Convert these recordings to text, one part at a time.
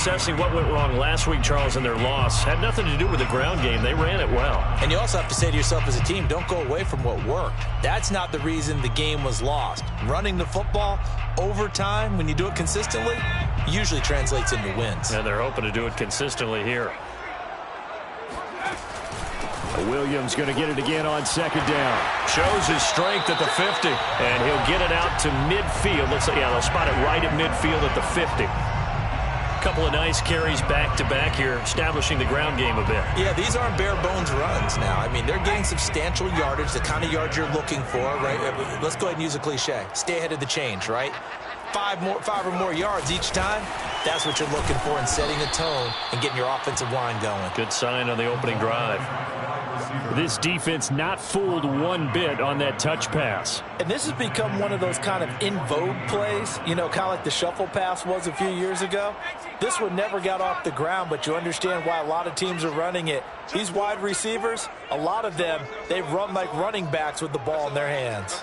assessing what went wrong last week, Charles, in their loss, had nothing to do with the ground game. They ran it well. And you also have to say to yourself as a team, don't go away from what worked. That's not the reason the game was lost. Running the football over time, when you do it consistently, usually translates into wins. And they're hoping to do it consistently here. Williams going to get it again on second down. Shows his strength at the 50. And he'll get it out to midfield. Looks like, yeah, they'll spot it right at midfield at the 50. Couple of nice carries back-to-back here, establishing the ground game a bit. Yeah, these aren't bare-bones runs now. I mean, they're getting substantial yardage, the kind of yards you're looking for, right? Let's go ahead and use a cliche. Stay ahead of the change, right? Five or more yards each time. That's what you're looking for in setting a tone and getting your offensive line going. Good sign on the opening drive. This defense not fooled one bit on that touch pass. And this has become one of those kind of in vogue plays, you know, kind of like the shuffle pass was a few years ago. This one never got off the ground, but you understand why a lot of teams are running it. These wide receivers, a lot of them, they run like running backs with the ball in their hands.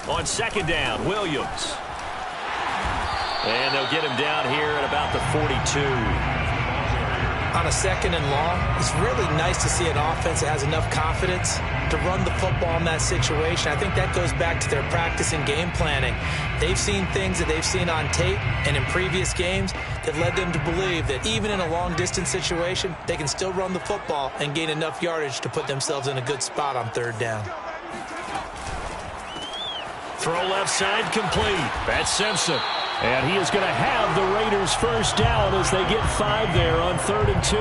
On second down, Williams. And they'll get him down here at about the 42. On a second and long, it's really nice to see an offense that has enough confidence to run the football in that situation. I think that goes back to their practice and game planning. They've seen things that they've seen on tape and in previous games that led them to believe that even in a long-distance situation, they can still run the football and gain enough yardage to put themselves in a good spot on third down. Throw left side complete. That's Simpson. And he is going to have the Raiders first down as they get 5 there on 3rd and 2.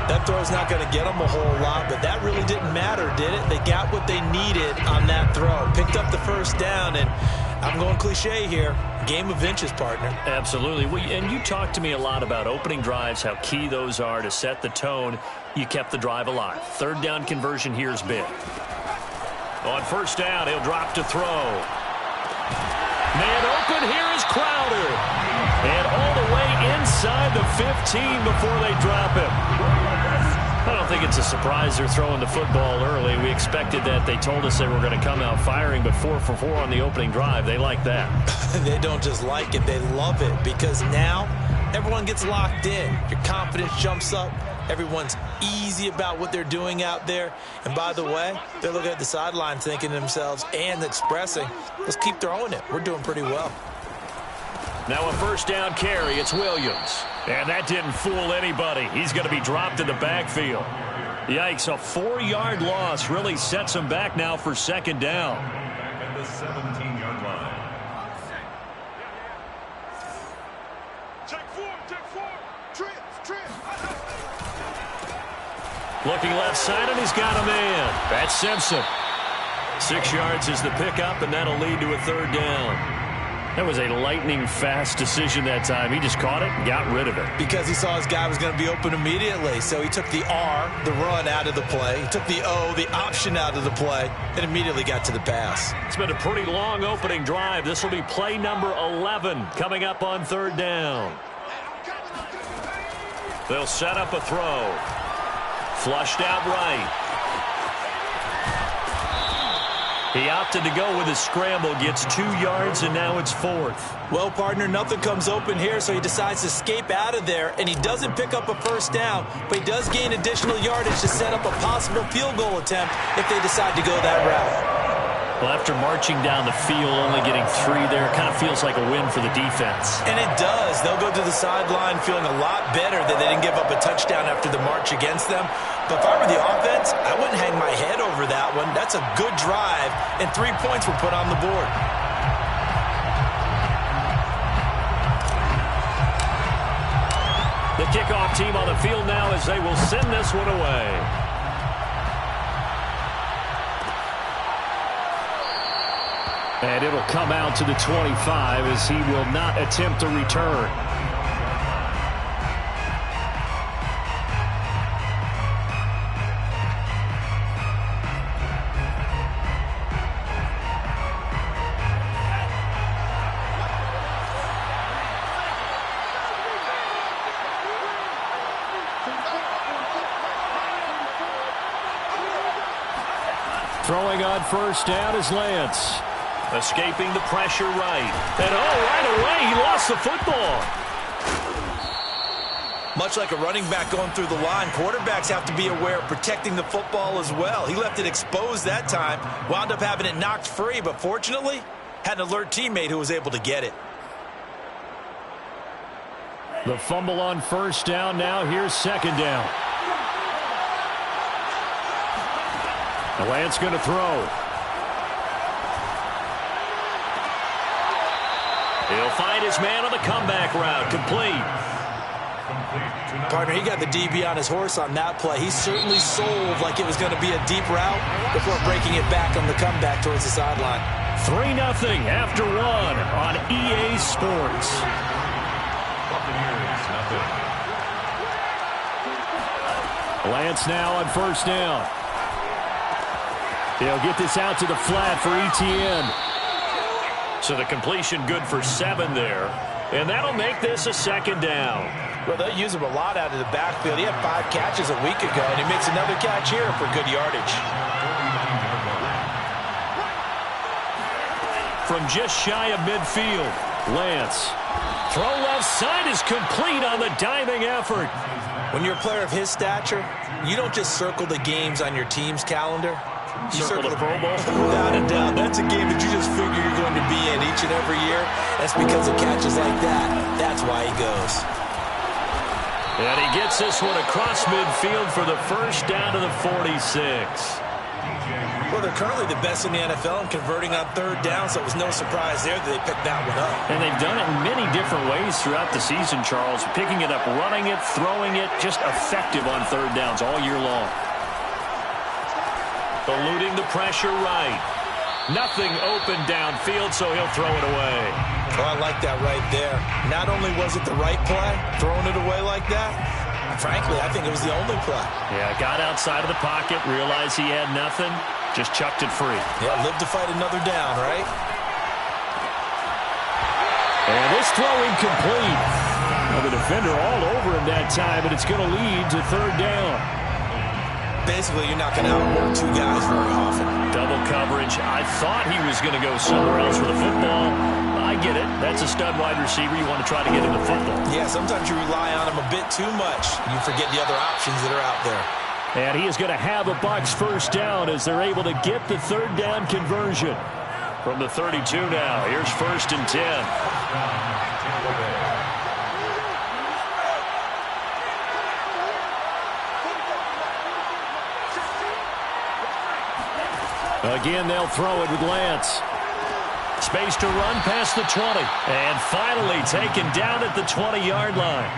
That throw's not going to get them a whole lot, but that really didn't matter, did it? They got what they needed on that throw. Picked up the first down, and I'm going cliche here. Game of inches, partner. Absolutely. And you talked to me a lot about opening drives, how key those are to set the tone. You kept the drive alive. Third down conversion here is big. On first down, he'll drop to throw. Man open, here is Crowder. And all the way inside the 15 before they drop him. I don't think it's a surprise they're throwing the football early. We expected that. They told us they were going to come out firing, but 4 for 4 on the opening drive. They like that. They don't just like it, they love it, because now everyone gets locked in. Your confidence jumps up. Everyone's easy about what they're doing out there. And by the way, they're looking at the sideline thinking to themselves and expressing, let's keep throwing it. We're doing pretty well. Now a first down carry. It's Williams. And that didn't fool anybody. He's going to be dropped in the backfield. Yikes, a 4-yard loss really sets him back now for second down. At the 17-yard line. Looking left side, and he's got a man. That's Simpson. 6 yards is the pickup, and that'll lead to a third down. That was a lightning-fast decision that time. He just caught it and got rid of it. Because he saw his guy was going to be open immediately. So he took the R, the run, out of the play. He took the O, the option, out of the play, and immediately got to the pass. It's been a pretty long opening drive. This will be play number 11 coming up on third down. They'll set up a throw. Flushed out right. He opted to go with a scramble, gets 2 yards, and now it's 4th. Well, partner, nothing comes open here, so he decides to escape out of there, and he doesn't pick up a first down, but he does gain additional yardage to set up a possible field goal attempt if they decide to go that route. Well, after marching down the field, only getting 3 there, kind of feels like a win for the defense. And it does. They'll go to the sideline feeling a lot better that they didn't give up a touchdown after the march against them. But if I were the offense, I wouldn't hang my head over that one. That's a good drive, and 3 points were put on the board. The kickoff team on the field now as they will send this one away. And it'll come out to the 25 as he will not attempt a return. Throwing on first down is Lance. Escaping the pressure right. And right away, he lost the football. Much like a running back going through the line, quarterbacks have to be aware of protecting the football as well. He left it exposed that time, wound up having it knocked free, but fortunately, had an alert teammate who was able to get it. The fumble on first down. Now here's second down. Lance going to throw. He'll find his man on the comeback route. Complete. Partner, he got the DB on his horse on that play. He certainly sold like it was going to be a deep route before breaking it back on the comeback towards the sideline. 3-0 after 1 on EA Sports. Lance now on first down. He'll get this out to the flat for ETN. So the completion good for 7 there. And that'll make this a second down. Well, they'll use him a lot out of the backfield. He had 5 catches a week ago, and he makes another catch here for good yardage. From just shy of midfield, Lance. Throw left side is complete on the diving effort. When you're a player of his stature, you don't just circle the games on your team's calendar. You circle the Pro Bowl. Without a doubt. That's a game that you just figure you're going to be in each and every year. That's because of catches like that. That's why he goes. And he gets this one across midfield for the first down to the 46. Well, they're currently the best in the NFL in converting on third down, so it was no surprise there that they picked that one up. And they've done it in many different ways throughout the season, Charles. Picking it up, running it, throwing it, just effective on third downs all year long. Eluding the pressure right. Nothing open downfield, so he'll throw it away. Oh, I like that right there. Not only was it the right play, throwing it away like that, frankly, I think it was the only play. Yeah, got outside of the pocket, realized he had nothing, just chucked it free. Yeah, live to fight another down, right? And this throw incomplete. Well, the defender all over him that time, but it's going to lead to third down. Basically, you're not going to outwork 2 guys very often. Double coverage. I thought he was going to go somewhere else with the football. I get it. That's a stud wide receiver. You want to try to get him the football. Yeah, sometimes you rely on him a bit too much. You forget the other options that are out there. And he is going to have a Bucs first down as they're able to get the third down conversion. From the 32 now, here's first and 10. Again, they'll throw it with Lance. Space to run past the 20. And finally taken down at the 20-yard line.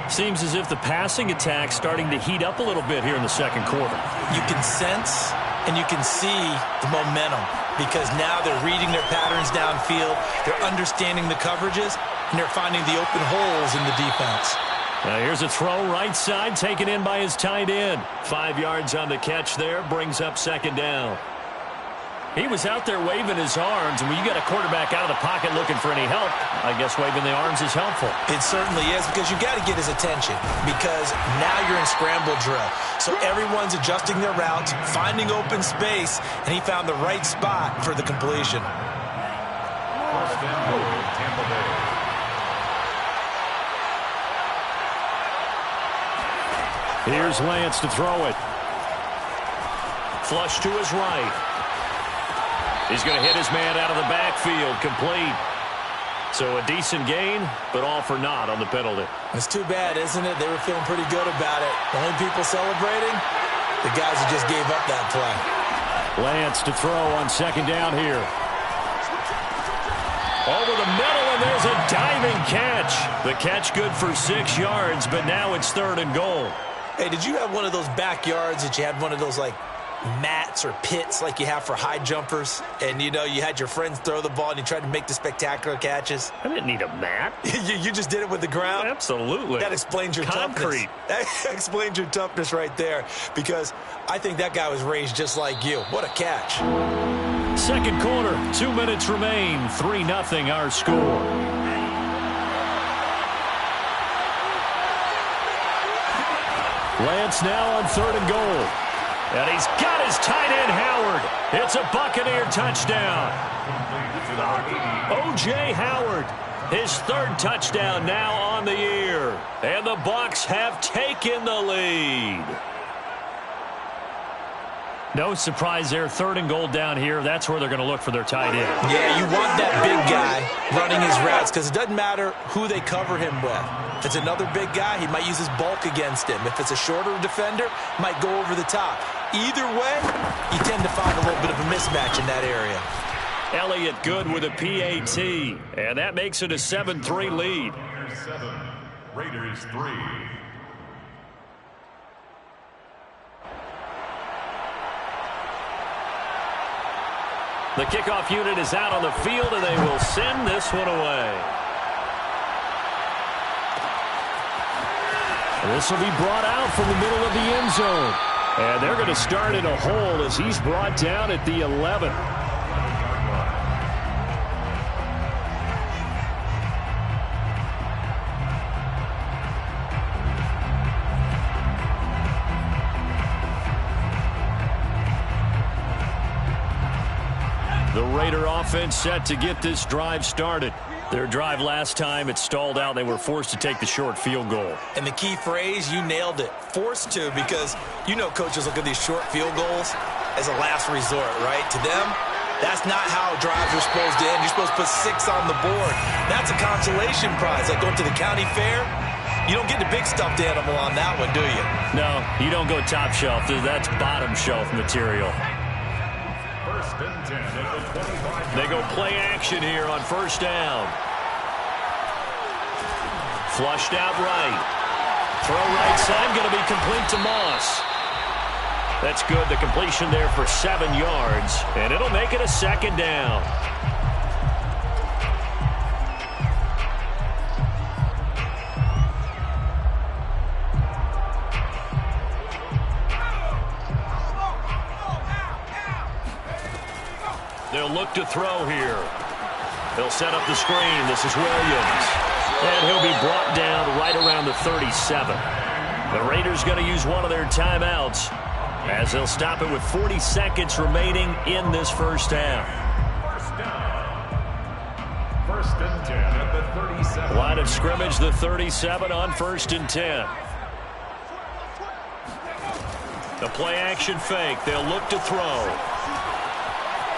Seems as if the passing attack's starting to heat up a little bit here in the second quarter. You can sense and you can see the momentum because now they're reading their patterns downfield, they're understanding the coverages, and they're finding the open holes in the defense. Now here's a throw right side taken in by his tight end. 5 yards on the catch there, brings up second down. He was out there waving his arms, and when you got a quarterback out of the pocket looking for any help, I guess waving the arms is helpful. It certainly is because you got to get his attention because now you're in scramble drill. So everyone's adjusting their routes, finding open space, and he found the right spot for the completion. Tampa Bay. Here's Lance to throw it. Flush to his right. He's going to hit his man out of the backfield, complete. So a decent gain, but all for naught on the penalty. It's too bad, isn't it? They were feeling pretty good about it. The only people celebrating, the guys who just gave up that play. Lance to throw on second down here. Over the middle, and there's a diving catch. The catch good for 6 yards, but now it's third and goal. Hey, did you have one of those backyards that you had one of those, like, mats or pits like you have for high jumpers? And, you know, you had your friends throw the ball and you tried to make the spectacular catches? I didn't need a mat. you just did it with the ground? Absolutely. That explains your concrete. Toughness. That explains your toughness right there because I think that guy was raised just like you. What a catch. Second quarter, 2 minutes remain. 3-0 our score. Lance now on third and goal. And he's got his tight end, Howard. It's a Buccaneer touchdown. O.J. Howard, his third touchdown now on the year. And the Bucs have taken the lead. No surprise there. 3rd and goal down here. That's where they're going to look for their tight end. Yeah, you want that big guy running his routes because it doesn't matter who they cover him with. If it's another big guy, he might use his bulk against him. If it's a shorter defender, might go over the top. Either way, you tend to find a little bit of a mismatch in that area. Elliott good with a PAT, and that makes it a 7-3 lead. Raiders 7, Raiders 3. The kickoff unit is out on the field, and they will send this one away. This will be brought out from the middle of the end zone. And they're going to start in a hole as he's brought down at the 11. The Raider offense set to get this drive started. Their drive last time, it stalled out. They were forced to take the short field goal. And the key phrase, you nailed it. Forced to, because you know coaches look at these short field goals as a last resort, right? To them, that's not how drives are supposed to end. You're supposed to put 6 on the board. That's a consolation prize. Like going to the county fair, you don't get the big stuffed animal on that one, do you? No, you don't go top shelf. That's bottom shelf material. 1st and 10 at the 25. They go play action here on 1st down. Flushed out right. Throw right side, going to be complete to Moss. That's good. The completion there for 7 yards, and it'll make it a 2nd down. They'll look to throw here. They'll set up the screen. This is Williams. And he'll be brought down right around the 37. The Raiders going to use one of their timeouts as they'll stop it with 40 seconds remaining in this 1st half. 1st and 10 at the 37. Line of scrimmage, the 37 on 1st and 10. The play action fake. They'll look to throw.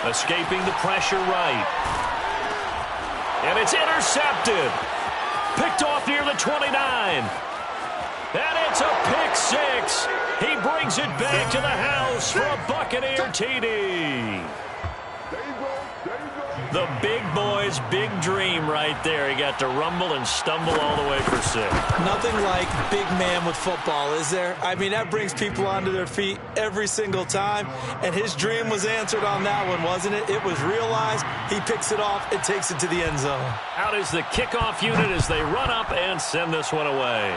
Escaping the pressure right. And it's intercepted. Picked off near the 29. And it's a pick 6. He brings it back to the house for a Buccaneer TD. The big boy's big dream right there. He got to rumble and stumble all the way for 6. Nothing like big man with football, is there? I mean, that brings people onto their feet every single time. And his dream was answered on that one, wasn't it? It was realized. He picks it off and takes it to the end zone. Out is the kickoff unit as they run up and send this one away.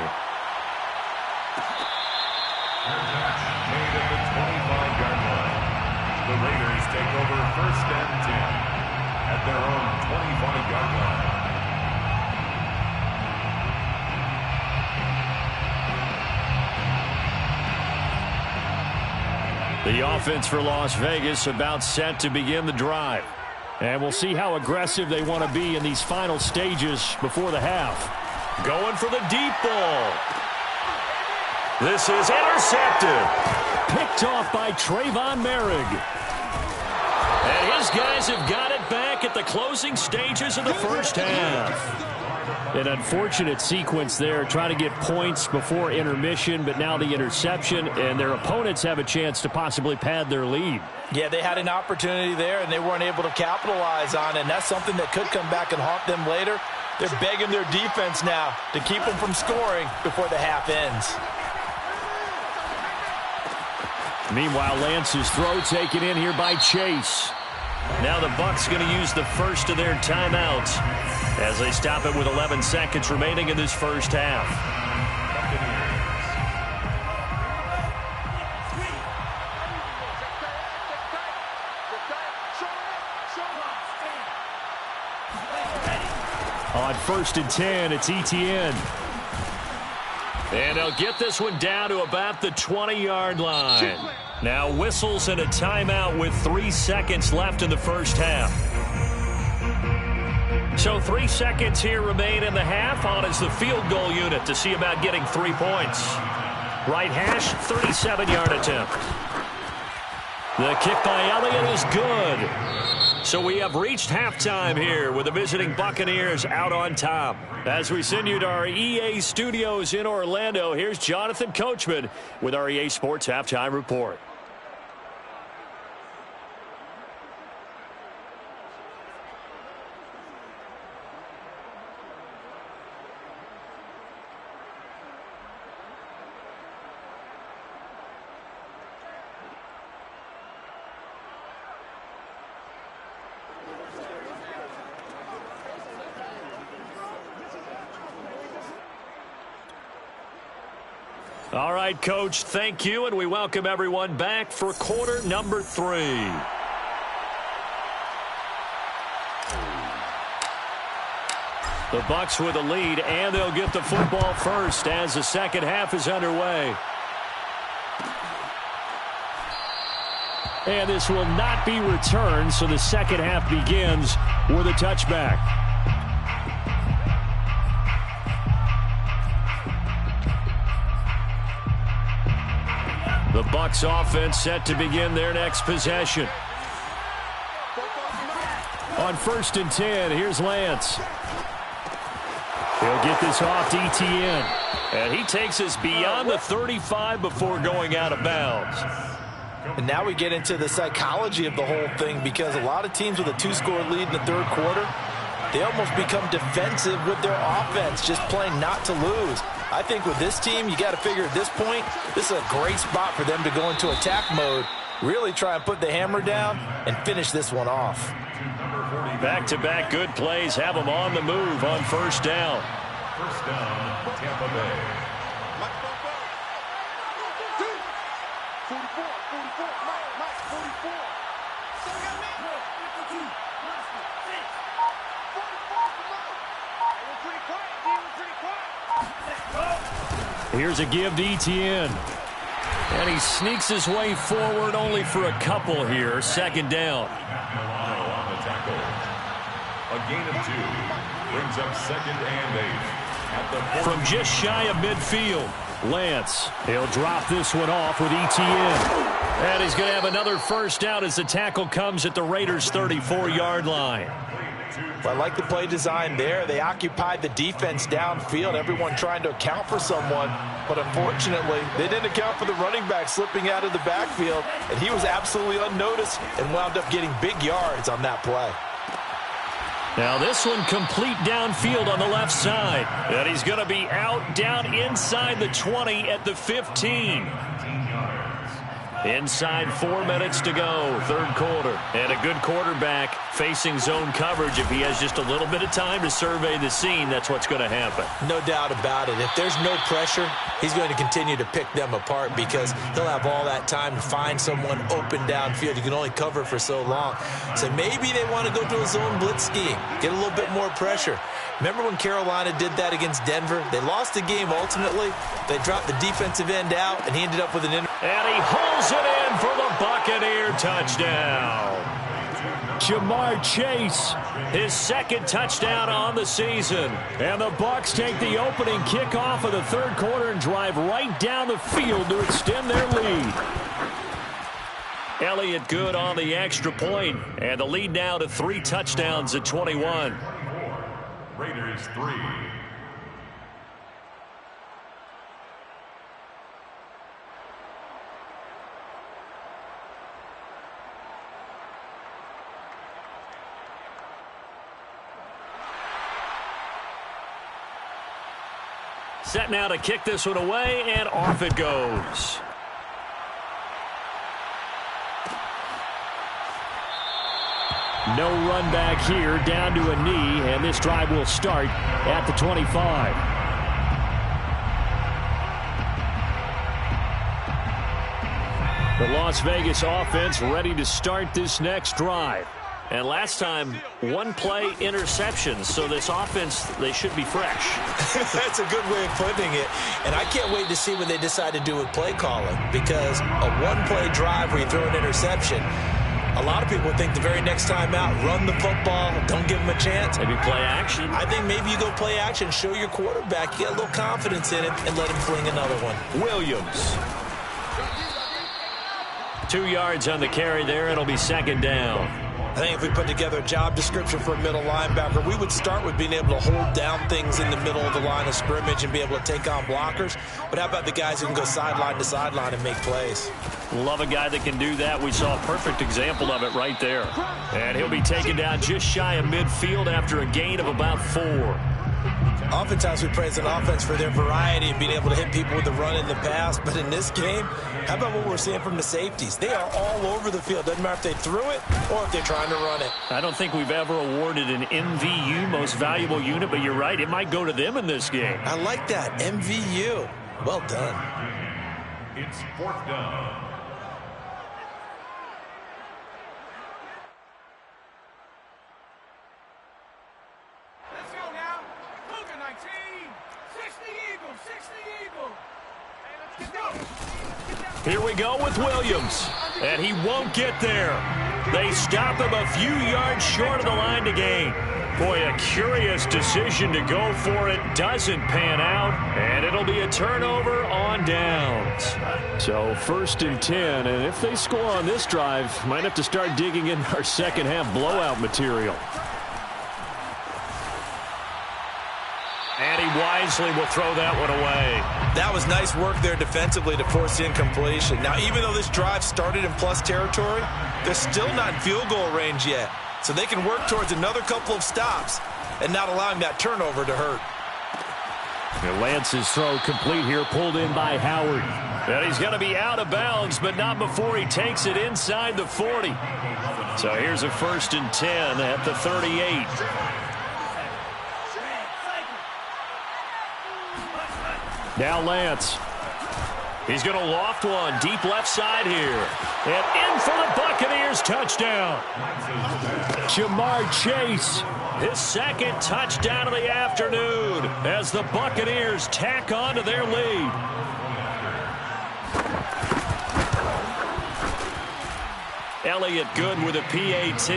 Made at the 25-yard line. The Raiders take over 1st and 10 at their own 25-yard line. The offense for Las Vegas about set to begin the drive. And we'll see how aggressive they want to be in these final stages before the half. Going for the deep ball. This is intercepted. Picked off by Trayvon Merrick. And his guys have got it back at the closing stages of the 1st half. An unfortunate sequence there, trying to get points before intermission, but now the interception, and their opponents have a chance to possibly pad their lead. Yeah, they had an opportunity there, and they weren't able to capitalize on it, and that's something that could come back and haunt them later. They're begging their defense now to keep them from scoring before the half ends. Meanwhile, Lance's throw taken in here by Chase. Now the Bucs going to use the first of their timeouts as they stop it with 11 seconds remaining in this 1st half. On 1st and 10, it's Etienne. And they'll get this one down to about the 20-yard line. Now whistles and a timeout with 3 seconds left in the first half. So 3 seconds here remain in the half. On is the field goal unit to see about getting 3 points. Right hash, 37-yard attempt. The kick by Elliott is good. So we have reached halftime here with the visiting Buccaneers out on top. As we send you to our EA studios in Orlando, here's Jonathan Coachman with our EA Sports Halftime Report. All right, Coach, thank you, and we welcome everyone back for quarter number 3. The Bucs with a lead, and they'll get the football first as the second half is underway. And this will not be returned, so the second half begins with a touchback. The Bucs offense set to begin their next possession. On 1st and 10, here's Lance. He'll get this off to Etienne. And he takes us beyond the 35 before going out of bounds. And now we get into the psychology of the whole thing, because a lot of teams with a 2-score lead in the third quarter, they almost become defensive with their offense, just playing not to lose. I think with this team, you got to figure at this point, this is a great spot for them to go into attack mode, really try and put the hammer down and finish this one off. Back-to-back good plays have them on the move on 1st down. First down, Tampa Bay. 44. Here's a give to Etienne. And he sneaks his way forward only for a couple here. 2nd down. Milano on the tackle. A gain of 2. Brings up 2nd and 8. At the from just shy of midfield, Lance. He'll drop this one off with Etienne. And he's going to have another first down as the tackle comes at the Raiders' 34-yard line. Well, I like the play design there. They occupied the defense downfield, everyone trying to account for someone. But unfortunately, they didn't account for the running back slipping out of the backfield, and he was absolutely unnoticed and wound up getting big yards on that play. Now this one complete downfield on the left side. And he's going to be out down inside the 20 at the 15. Inside 4 minutes to go, third quarter. And a good quarterback facing zone coverage. If he has just a little bit of time to survey the scene, that's what's going to happen. No doubt about it. If there's no pressure, he's going to continue to pick them apart because he'll have all that time to find someone open downfield. You can only cover for so long. So maybe they want to go to a zone blitz scheme, get a little bit more pressure. Remember when Carolina did that against Denver? They lost the game ultimately. They dropped the defensive end out, and he ended up with an and he holds it in for the Buccaneer touchdown. Jamar Chase, his 2nd touchdown on the season. And the Bucs take the opening kickoff of the third quarter and drive right down the field to extend their lead. Elliott good on the extra point, and the lead now to 3 touchdowns at 21. Raiders 3. Set now to kick this one away, and off it goes. No run back here, down to a knee, and this drive will start at the 25. The Las Vegas offense ready to start this next drive. And last time, one play interceptions. So this offense, they should be fresh. That's a good way of putting it. And I can't wait to see what they decide to do with play calling, because a one-play drive where you throw an interception, a lot of people think the very next time out, run the football, don't give them a chance. Maybe play action? I think maybe you go play action, show your quarterback, you get a little confidence in him, and let him fling another one. Williams. 2 yards on the carry there. It'll be second down. I think if we put together a job description for a middle linebacker, we would start with being able to hold down things in the middle of the line of scrimmage and be able to take on blockers. But how about the guys who can go sideline to sideline and make plays? Love a guy that can do that. We saw a perfect example of it right there. And he'll be taken down just shy of midfield after a gain of about 4. Oftentimes we praise an offense for their variety and being able to hit people with the run and the pass. But in this game, how about what we're seeing from the safeties? They are all over the field. Doesn't matter if they threw it or if they're trying to run it. I don't think we've ever awarded an MVU, most valuable unit, but you're right. It might go to them in this game. I like that. MVU. Well done. It's fourth down. Here we go with Williams, and he won't get there. They stop him a few yards short of the line to gain. Boy, a curious decision to go for it. Doesn't pan out, and it'll be a turnover on downs. So 1st and 10, and if they score on this drive, might have to start digging in our second half blowout material. And he wisely will throw that one away. That was nice work there defensively to force the incompletion. Now, even though this drive started in plus territory, they're still not in field goal range yet. So they can work towards another couple of stops and not allowing that turnover to hurt. And Lance's throw complete here, pulled in by Howard. And he's going to be out of bounds, but not before he takes it inside the 40. So here's a 1st and 10 at the 38. Now Lance. He's going to loft one deep left side here. And in for the Buccaneers touchdown. Jamar Chase, his second touchdown of the afternoon as the Buccaneers tack on to their lead. Elliott good with a PAT,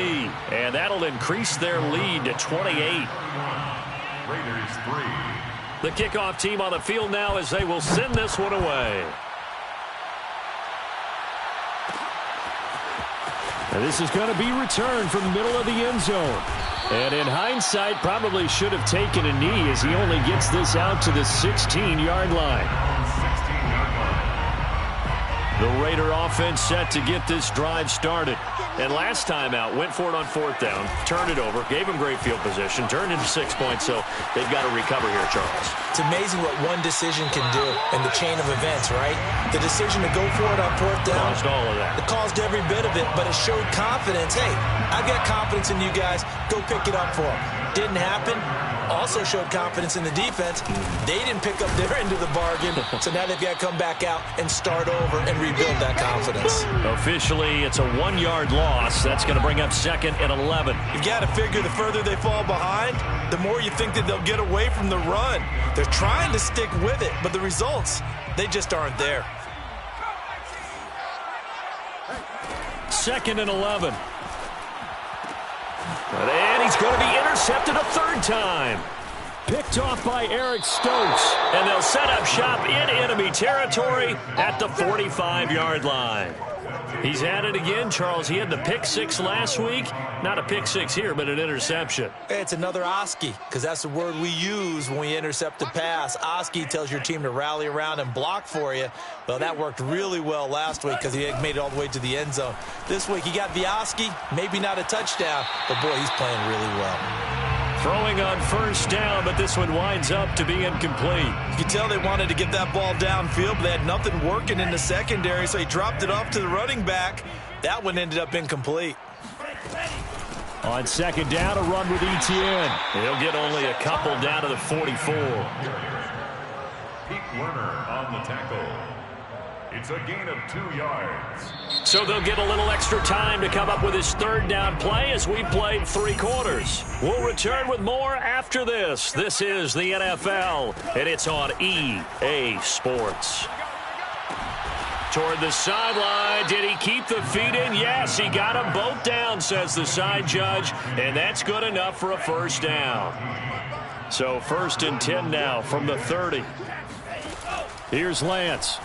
and that'll increase their lead to 28. Raiders 3. The kickoff team on the field now as they will send this one away. And this is going to be returned from the middle of the end zone. And in hindsight, probably should have taken a knee as he only gets this out to the 16-yard line. The Raider offense set to get this drive started. And last time out, went for it on 4th down, turned it over, gave him great field position, turned into 6 points, so they've got to recover here, Charles. It's amazing what one decision can do in the chain of events, right? The decision to go for it on 4th down. Caused all of that. It caused every bit of it, but it showed confidence. Hey, I've got confidence in you guys. Go pick it up for them. Didn't happen. Also showed confidence in the defense. They didn't pick up their end of the bargain, so now they've got to come back out and start over and rebuild that confidence. Officially, it's a 1-yard loss. That's going to bring up 2nd and 11. You've got to figure the further they fall behind, the more you think that they'll get away from the run. They're trying to stick with it, but the results, they just aren't there. 2nd and 11. And he's going to be intercepted a 3rd time. Picked off by Eric Stokes. And they'll set up shop in enemy territory at the 45-yard line. He's at it again, Charles. He had the pick 6 last week. Not a pick 6 here, but an interception. It's another Oski, because that's the word we use when we intercept a pass. Oski tells your team to rally around and block for you. Well, that worked really well last week because he made it all the way to the end zone. This week, he got the Oski, maybe not a touchdown, but boy, he's playing really well. Throwing on 1st down, but this one winds up to be incomplete. You could tell they wanted to get that ball downfield, but they had nothing working in the secondary, so he dropped it off to the running back. That one ended up incomplete. On 2nd down, a run with Etienne. He'll get only a couple down to the 44. Pete Werner on the tackle. It's a gain of 2 yards. So they'll get a little extra time to come up with his third down play as we played 3 quarters. We'll return with more after this. This is the NFL, and it's on EA Sports. Toward the sideline. Did he keep the feet in? Yes, he got them both down, says the side judge, and that's good enough for a first down. So 1st and 10 now from the 30. Here's Lance.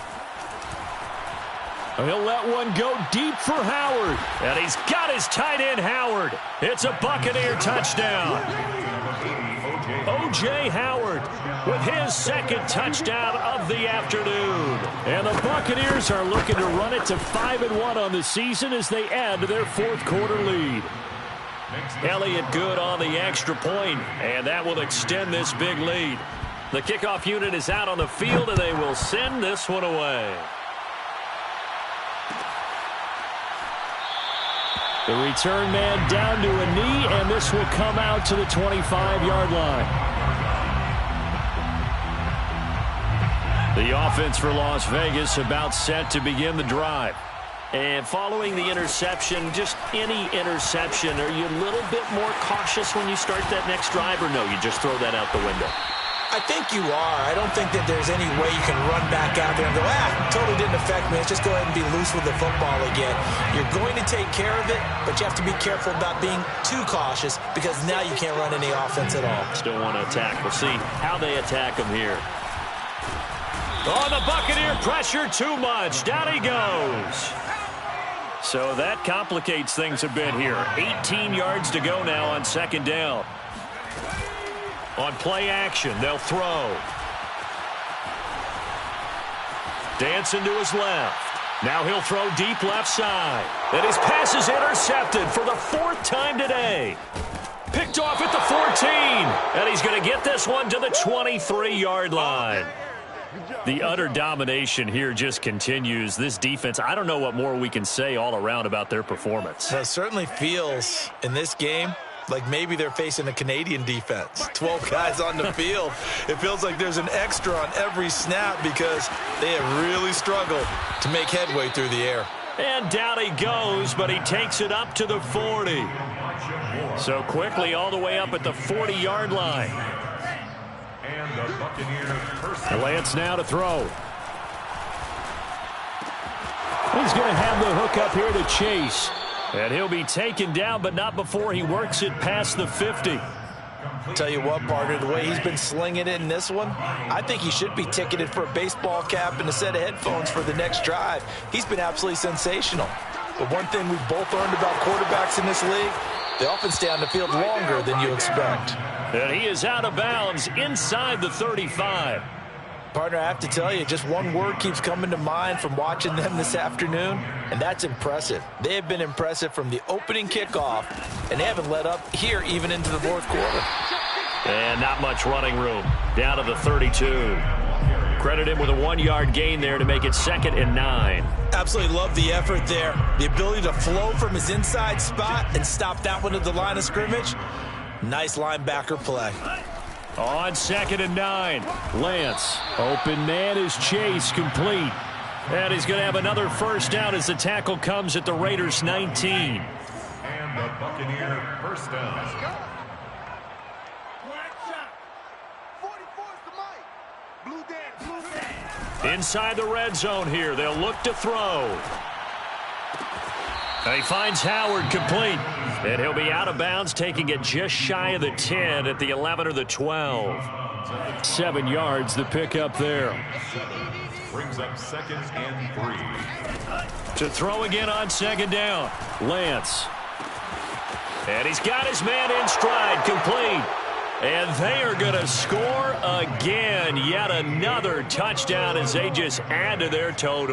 He'll let one go deep for Howard. And he's got his tight end, Howard. It's a Buccaneer touchdown. O.J. Howard with his 2nd touchdown of the afternoon. And the Buccaneers are looking to run it to 5-1 on the season as they add to their 4th quarter lead. Elliott good on the extra point, and that will extend this big lead. The kickoff unit is out on the field, and they will send this one away. The return man down to a knee, and this will come out to the 25-yard line. The offense for Las Vegas about set to begin the drive. And following the interception, just any interception, are you a little bit more cautious when you start that next drive, or no, you just throw that out the window? I think you are. I don't think that there's any way you can run back out there and go, totally didn't affect me. Let's just go ahead and be loose with the football again. You're going to take care of it, but you have to be careful about being too cautious because now you can't run any offense at all. Still want to attack. We'll see how they attack him here. Oh, the Buccaneer pressure too much. Down he goes. So that complicates things a bit here. 18 yards to go now on 2nd down. On play action, they'll throw. Dancing to his left. Now he'll throw deep left side. And his pass is intercepted for the 4th time today. Picked off at the 14. And he's going to get this one to the 23-yard line. The utter domination here just continues. This defense, I don't know what more we can say all around about their performance. Well, it certainly feels in this game like maybe they're facing a Canadian defense. 12 guys on the field. It feels like there's an extra on every snap because they have really struggled to make headway through the air. And down he goes, but he takes it up to the 40. So quickly all the way up at the 40-yard line. And the Buccaneers. Lance now to throw. He's going to have the hook up here to Chase. And he'll be taken down, but not before he works it past the 50. Tell you what, partner, the way he's been slinging it in this one, I think he should be ticketed for a baseball cap and a set of headphones for the next drive. He's been absolutely sensational. But one thing we've both learned about quarterbacks in this league, they often stay on the field longer than you expect. And he is out of bounds inside the 35. Partner, I have to tell you, just one word keeps coming to mind from watching them this afternoon, and that's impressive. They have been impressive from the opening kickoff, and they haven't let up here even into the 4th quarter. And not much running room. Down to the 32. Credit him with a 1-yard gain there to make it 2nd and 9. Absolutely love the effort there. The ability to flow from his inside spot and stop that one at the line of scrimmage. Nice linebacker play. On 2nd and 9, Lance. Open man is Chase, complete. And he's going to have another first down as the tackle comes at the Raiders' 19. And the Buccaneer first down. Inside the red zone here, they'll look to throw. And he finds Howard complete. And he'll be out of bounds, taking it just shy of the 10 at the 11 or the 12. 7 yards the pickup there. Brings up 2nd and 3. To throw again on 2nd down. Lance. And he's got his man in stride, complete. And they are going to score again. Yet another touchdown as they just add to their total.